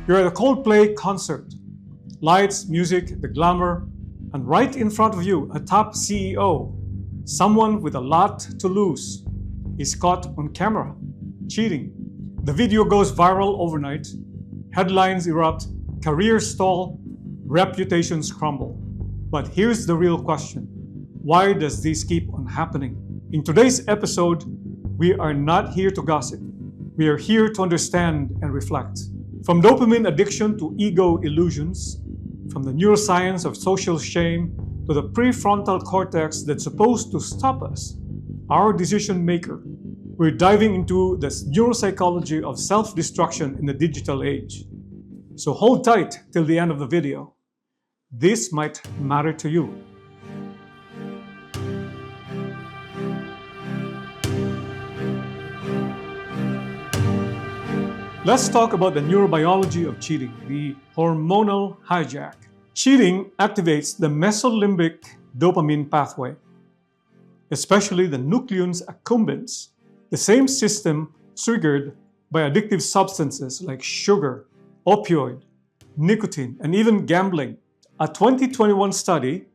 You're at a Coldplay concert. Lights, music, the glamour, and right in front of you, a top CEO, someone with a lot to lose, is caught on camera, cheating. The video goes viral overnight, headlines erupt, careers stall, reputations crumble. But here's the real question. Why does this keep on happening? In today's episode, we are not here to gossip. We are here to understand and reflect. From dopamine addiction to ego illusions, from the neuroscience of social shame to the prefrontal cortex that's supposed to stop us, our decision maker, we're diving into the neuropsychology of self-destruction in the digital age. So hold tight till the end of the video. This might matter to you. Let's talk about the neurobiology of cheating, the hormonal hijack. Cheating activates the mesolimbic dopamine pathway, especially the nucleus accumbens, the same system triggered by addictive substances like sugar, opioid, nicotine, and even gambling. A 2021 study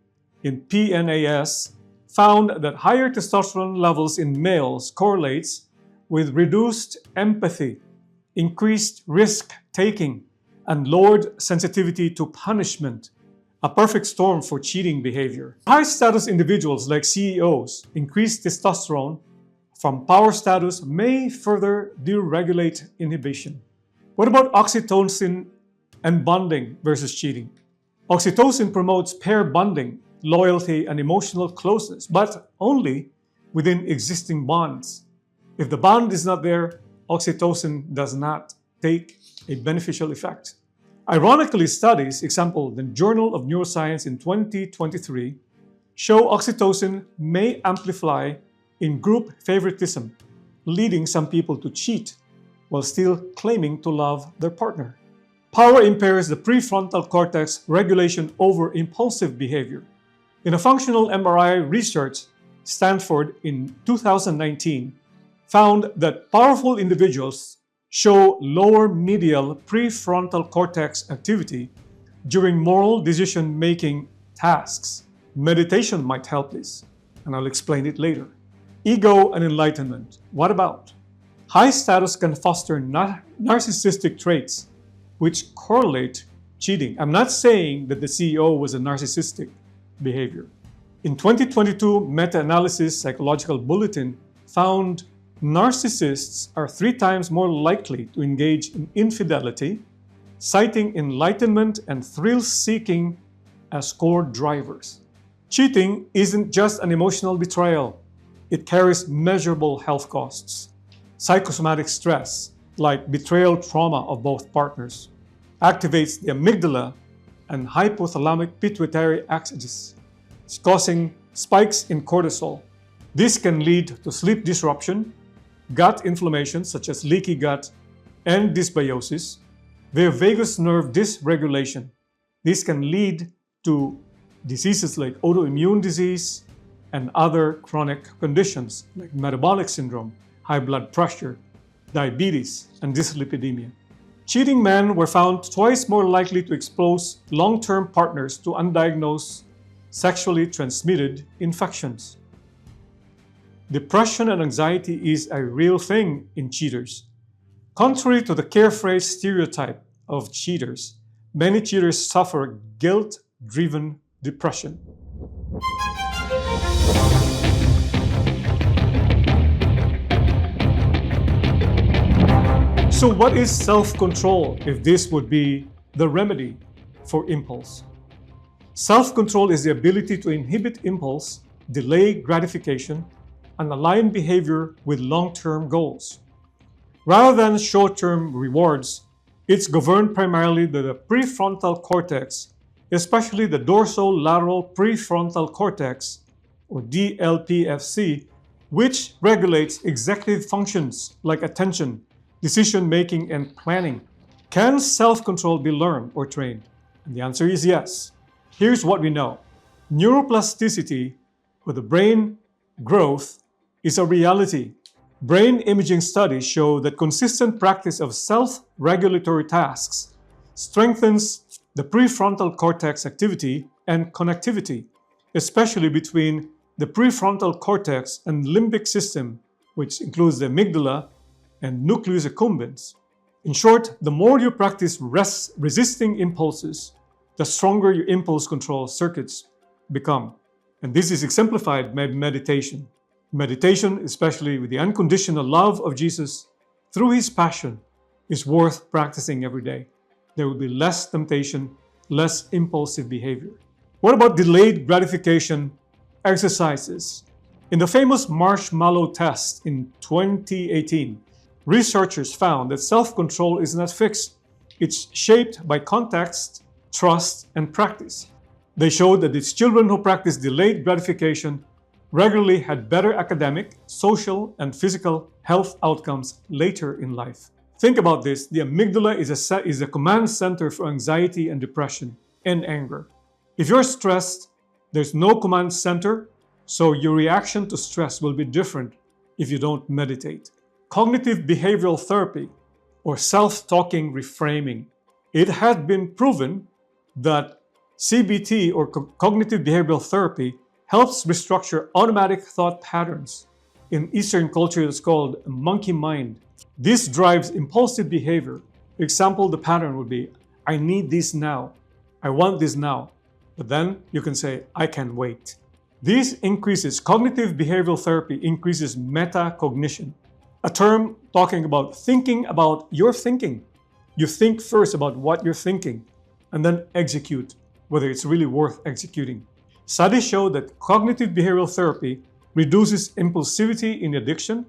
in PNAS found that higher testosterone levels in males correlates with reduced empathy, increased risk-taking, and lowered sensitivity to punishment, a perfect storm for cheating behavior. High-status individuals like CEOs increased testosterone from power status may further deregulate inhibition. What about oxytocin and bonding versus cheating? Oxytocin promotes pair bonding, loyalty, and emotional closeness, but only within existing bonds. If the bond is not there, oxytocin does not take a beneficial effect. Ironically, studies, example, the Journal of Neuroscience in 2023, show oxytocin may amplify in group favoritism, leading some people to cheat while still claiming to love their partner. Power impairs the prefrontal cortex regulation over impulsive behavior. In a functional MRI research, Stanford in 2019 found that powerful individuals show lower medial prefrontal cortex activity during moral decision-making tasks. Meditation might help this, and I'll explain it later. Ego and enlightenment. What about? High status can foster narcissistic traits which correlate cheating. I'm not saying that the CEO was a narcissistic behavior. In 2022 meta-analysis Psychological Bulletin found narcissists are 3 times more likely to engage in infidelity, citing enlightenment and thrill-seeking as core drivers. Cheating isn't just an emotional betrayal. It carries measurable health costs. Psychosomatic stress, like betrayal trauma of both partners, activates the amygdala and hypothalamic pituitary axis, causing spikes in cortisol. This can lead to sleep disruption, gut inflammation such as leaky gut and dysbiosis, vagus nerve dysregulation. This can lead to diseases like autoimmune disease and other chronic conditions like metabolic syndrome, high blood pressure, diabetes, and dyslipidemia. Cheating men were found twice more likely to expose long-term partners to undiagnosed sexually transmitted infections. Depression and anxiety is a real thing in cheaters. Contrary to the carefree stereotype of cheaters, many cheaters suffer guilt-driven depression. So what is self-control if this would be the remedy for impulse? Self-control is the ability to inhibit impulse, delay gratification, and align behavior with long-term goals. Rather than short-term rewards, it's governed primarily by the prefrontal cortex, especially the dorsolateral prefrontal cortex, or DLPFC, which regulates executive functions like attention, decision-making, and planning. Can self-control be learned or trained? And the answer is yes. Here's what we know. Neuroplasticity, or the brain growth, is a reality. Brain imaging studies show that consistent practice of self-regulatory tasks, strengthens the prefrontal cortex activity and connectivity, especially between the prefrontal cortex and limbic system, which includes the amygdala and nucleus accumbens. In short, the more you practice resisting impulses, the stronger your impulse control circuits become. And this is exemplified by meditation. Meditation, especially with the unconditional love of Jesus through his passion, is worth practicing every day. There will be less temptation, less impulsive behavior. What about delayed gratification exercises? In the famous marshmallow test in 2018, researchers found that self-control is not fixed. It's shaped by context, trust, and practice. They showed that its children who practiced delayed gratification regularly had better academic, social, and physical health outcomes later in life. Think about this. The amygdala is a command center for anxiety and depression and anger. If you're stressed, there's no command center, so your reaction to stress will be different if you don't meditate. Cognitive behavioral therapy, or self-talking reframing. It had been proven that CBT, or cognitive behavioral therapy, helps restructure automatic thought patterns. In Eastern culture, it's called monkey mind. This drives impulsive behavior. For example, the pattern would be, I need this now. I want this now. But then you can say, I can wait. This increases cognitive behavioral therapy, increases metacognition, a term talking about thinking about your thinking. You think first about what you're thinking and then execute, whether it's really worth executing. Studies show that cognitive behavioral therapy reduces impulsivity in addiction,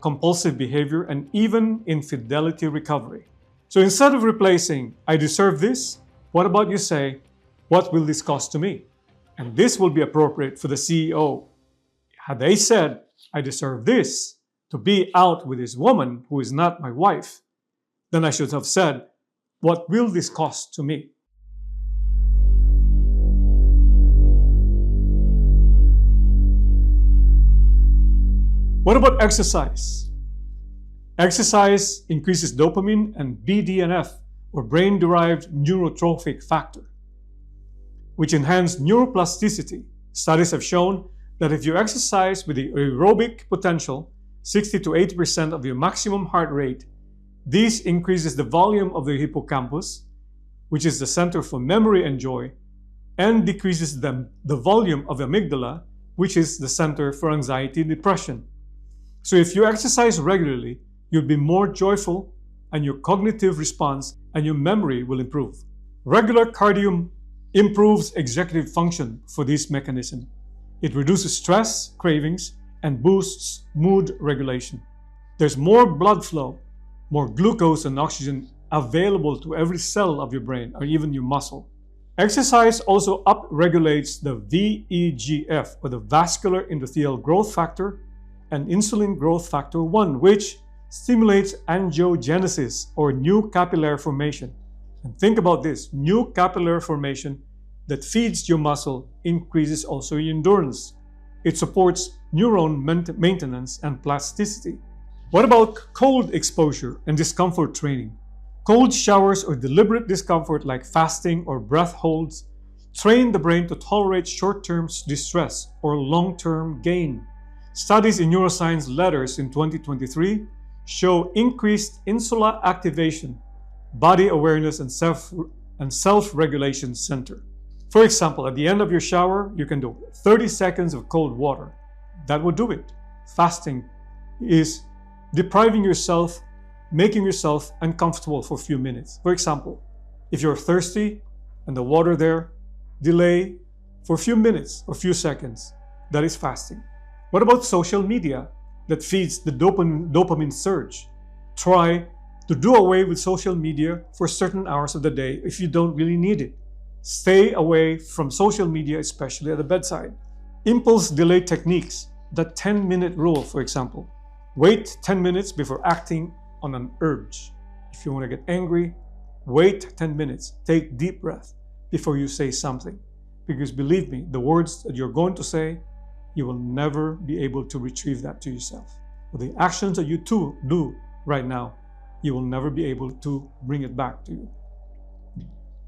compulsive behavior, and even infidelity recovery. So instead of replacing, I deserve this, what about you say, what will this cost to me? And this will be appropriate for the CEO. Had they said, I deserve this to be out with this woman who is not my wife, then I should have said, what will this cost to me? What about exercise? Exercise increases dopamine and BDNF, or brain-derived neurotrophic factor, which enhance neuroplasticity. Studies have shown that if you exercise with the aerobic potential, 60 to 80% of your maximum heart rate, this increases the volume of the hippocampus, which is the center for memory and joy, and decreases the volume of the amygdala, which is the center for anxiety and depression. So if you exercise regularly, you'll be more joyful, and your cognitive response and your memory will improve. Regular cardio improves executive function for this mechanism. It reduces stress, cravings, and boosts mood regulation. There's more blood flow, more glucose and oxygen available to every cell of your brain or even your muscle. Exercise also upregulates the VEGF, or the vascular endothelial growth factor, and insulin growth factor 1, which stimulates angiogenesis, or new capillary formation. And think about this, new capillary formation that feeds your muscle increases also your endurance. It supports neuron maintenance and plasticity. What about cold exposure and discomfort training? Cold showers or deliberate discomfort like fasting or breath holds train the brain to tolerate short-term distress or long-term gain. Studies in neuroscience letters in 2023 show increased insula activation, body awareness, and self-regulation center. For example, at the end of your shower, you can do 30 seconds of cold water. That would do it. Fasting is depriving yourself, making yourself uncomfortable for a few minutes. For example, if you're thirsty and the water there, delay for a few minutes or few seconds. That is fasting. What about social media that feeds the dopamine surge? Try to do away with social media for certain hours of the day if you don't really need it. Stay away from social media, especially at the bedside. Impulse delay techniques, the 10-minute rule, for example. Wait 10 minutes before acting on an urge. If you want to get angry, wait 10 minutes. Take deep breath before you say something. Because believe me, the words that you're going to say, you will never be able to retrieve that to yourself. But the actions that you do right now, you will never be able to bring it back to you.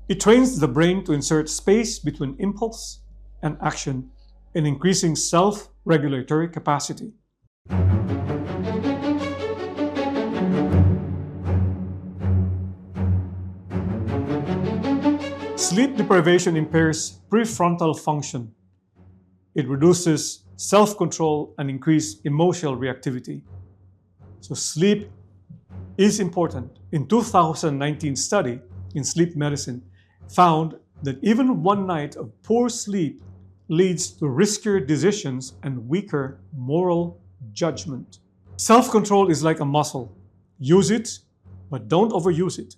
It trains the brain to insert space between impulse and action and increasing self-regulatory capacity. Sleep deprivation impairs prefrontal function. It reduces self-control and increases emotional reactivity. So sleep is important. In 2019 study in sleep medicine found that even one night of poor sleep leads to riskier decisions and weaker moral judgment. Self-control is like a muscle. Use it, but don't overuse it.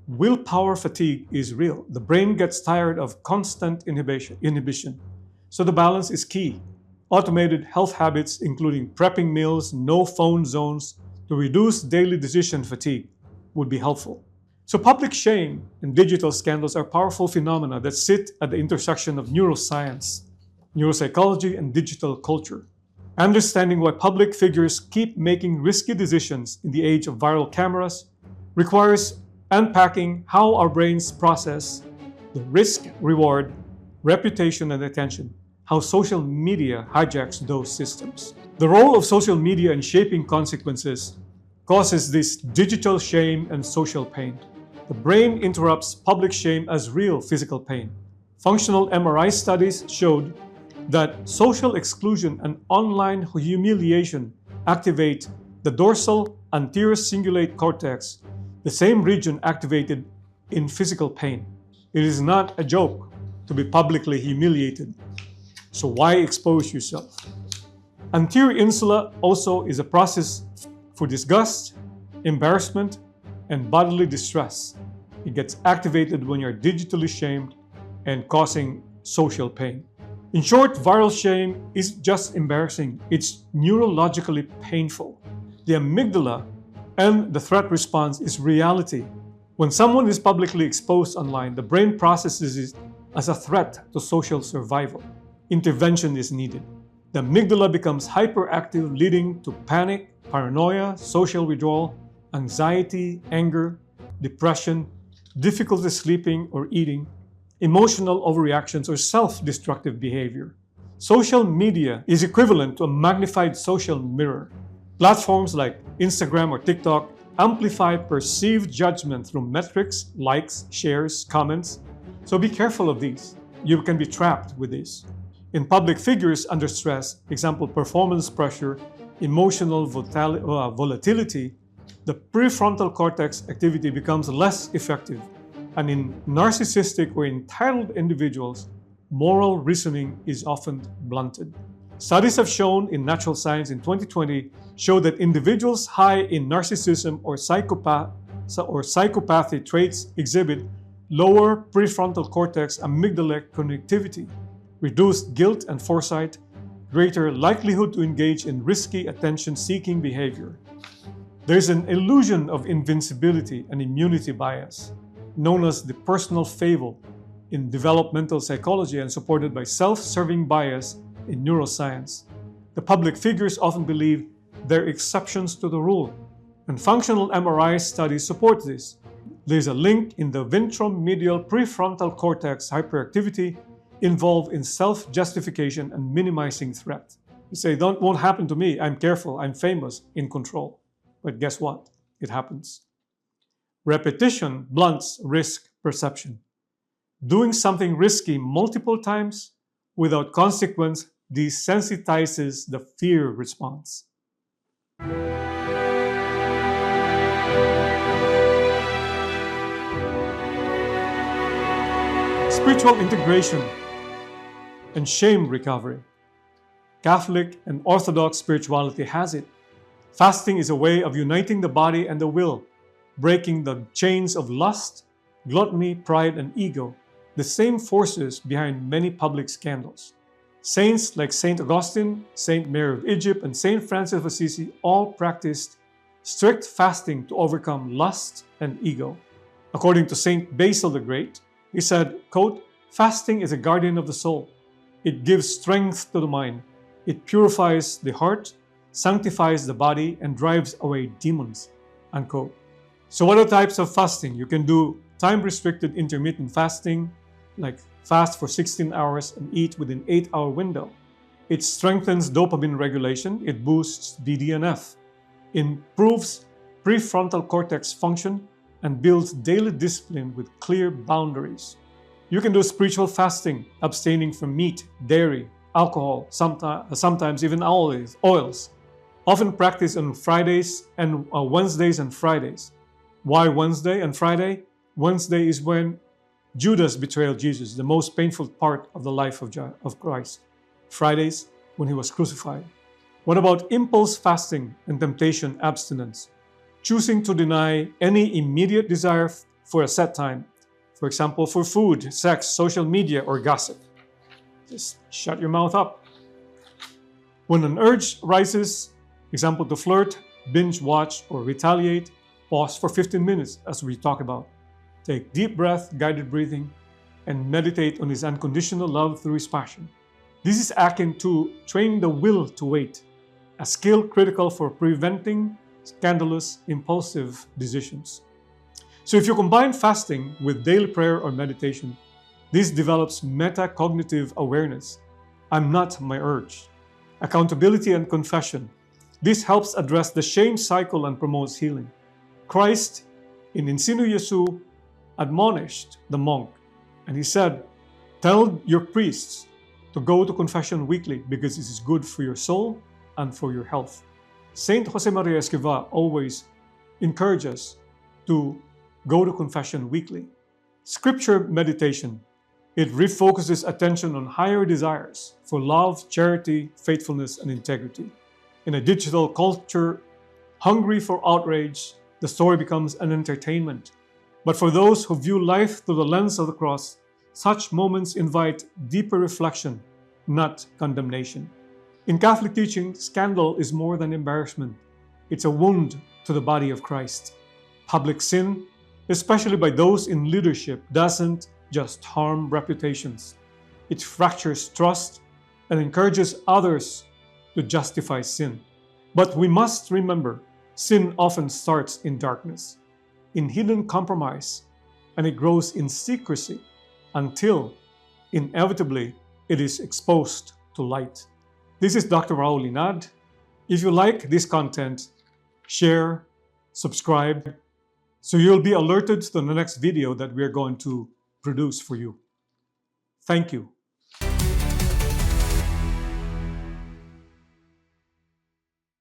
Willpower fatigue is real. The brain gets tired of constant inhibition. So the balance is key. Automated health habits, including prepping meals, no phone zones, to reduce daily decision fatigue would be helpful. So public shame and digital scandals are powerful phenomena that sit at the intersection of neuroscience, neuropsychology, and digital culture. Understanding why public figures keep making risky decisions in the age of viral cameras requires unpacking how our brains process the risk, reward, reputation, and attention, how social media hijacks those systems. The role of social media in shaping consequences causes this digital shame and social pain. The brain interrupts public shame as real physical pain. Functional MRI studies showed that social exclusion and online humiliation activate the dorsal anterior cingulate cortex, the same region activated in physical pain. It is not a joke to be publicly humiliated. So why expose yourself? Anterior insula also is a process for disgust, embarrassment, and bodily distress. It gets activated when you're digitally shamed and causing social pain. In short, viral shame is just embarrassing. It's neurologically painful. The amygdala and the threat response is reality. When someone is publicly exposed online, the brain processes it as a threat to social survival. Intervention is needed. The amygdala becomes hyperactive, leading to panic, paranoia, social withdrawal, anxiety, anger, depression, difficulty sleeping or eating, emotional overreactions, or self-destructive behavior. Social media is equivalent to a magnified social mirror. Platforms like Instagram or TikTok amplify perceived judgment through metrics, likes, shares, comments. So be careful of these. You can be trapped with this. In public figures under stress, example performance pressure, emotional volatility, the prefrontal cortex activity becomes less effective. And in narcissistic or entitled individuals, moral reasoning is often blunted. Studies have shown in Natural Science in 2020 show that individuals high in narcissism or psychopathy traits exhibit lower prefrontal cortex amygdala connectivity, reduced guilt and foresight, greater likelihood to engage in risky attention-seeking behavior. There is an illusion of invincibility and immunity bias, known as the personal fable in developmental psychology and supported by self-serving bias in neuroscience. The public figures often believe they're exceptions to the rule, and functional MRI studies support this. There's a link in the ventromedial prefrontal cortex hyperactivity involved in self-justification and minimizing threat. You say, won't happen to me, I'm careful, I'm famous, in control. But guess what? It happens. Repetition blunts risk perception. Doing something risky multiple times without consequence desensitizes the fear response. Spiritual integration and shame recovery. Catholic and Orthodox spirituality has it. Fasting is a way of uniting the body and the will, breaking the chains of lust, gluttony, pride, and ego, the same forces behind many public scandals. Saints like Saint Augustine, Saint Mary of Egypt, and Saint Francis of Assisi all practiced strict fasting to overcome lust and ego. According to Saint Basil the Great, he said, quote, "Fasting is a guardian of the soul. It gives strength to the mind. It purifies the heart, sanctifies the body, and drives away demons," unquote. So what are types of fasting? You can do time-restricted intermittent fasting, like fast for 16 hours and eat within 8-hour window. It strengthens dopamine regulation, it boosts BDNF, improves prefrontal cortex function, and builds daily discipline with clear boundaries. You can do spiritual fasting, abstaining from meat, dairy, alcohol, sometimes even oils. Often practiced on Fridays and Wednesdays and Fridays. Why Wednesday and Friday? Wednesday is when Judas betrayed Jesus, the most painful part of the life of Christ. Fridays, when he was crucified. What about impulse fasting and temptation abstinence? Choosing to deny any immediate desire for a set time. For example, for food, sex, social media, or gossip. Just shut your mouth up. When an urge rises, example to flirt, binge watch, or retaliate, pause for 15 minutes as we talk about. Take deep breath, guided breathing, and meditate on His unconditional love through His passion. This is akin to training the will to wait, a skill critical for preventing scandalous, impulsive decisions. So if you combine fasting with daily prayer or meditation, this develops metacognitive awareness. I'm not my urge. Accountability and confession. This helps address the shame cycle and promotes healing. Christ, in Ensino Jesu, admonished the monk, and he said, tell your priests to go to confession weekly because this is good for your soul and for your health. Saint Jose Maria Escrivá always encourages us to go to confession weekly. Scripture meditation. It refocuses attention on higher desires for love, charity, faithfulness, and integrity. In a digital culture hungry for outrage, the story becomes an entertainment. But for those who view life through the lens of the cross, such moments invite deeper reflection, not condemnation. In Catholic teaching, scandal is more than embarrassment. It's a wound to the body of Christ. Public sin, especially by those in leadership, doesn't just harm reputations. It fractures trust and encourages others to justify sin. But we must remember, sin often starts in darkness, in hidden compromise, and it grows in secrecy until, inevitably, it is exposed to light. This is Dr. Raúl. If you like this content, share, subscribe, so you'll be alerted to the next video that we're going to produce for you. Thank you.